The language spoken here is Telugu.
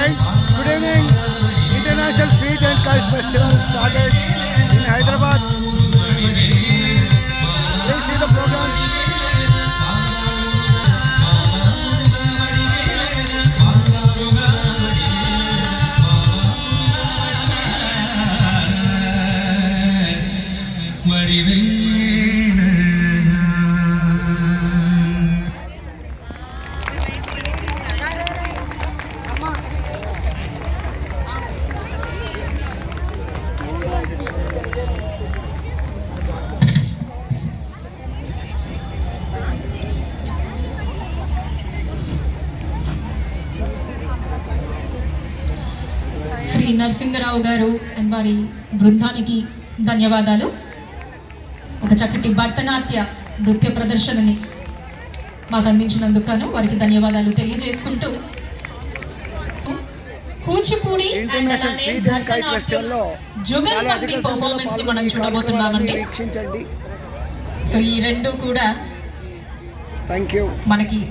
Friends, good evening. International Feed and Kite Festival started in Hyderabad. Please see the programs. Shri Narasingarao గారు అండ్ వారి బృందానికి ధన్యవాదాలు. ఒక చక్కటి భరతనాట్య నృత్య ప్రదర్శనని మాకు అందించినందుకు వారికి ధన్యవాదాలు తెలియజేసుకుంటూ కూచిపూడి అండ్ అలానే భరతనాట్యం జుగల్బందీ పర్ఫార్మెన్స్ ని మనం చూడబోతున్నామండి. సో ఈ రెండు కూడా మనకి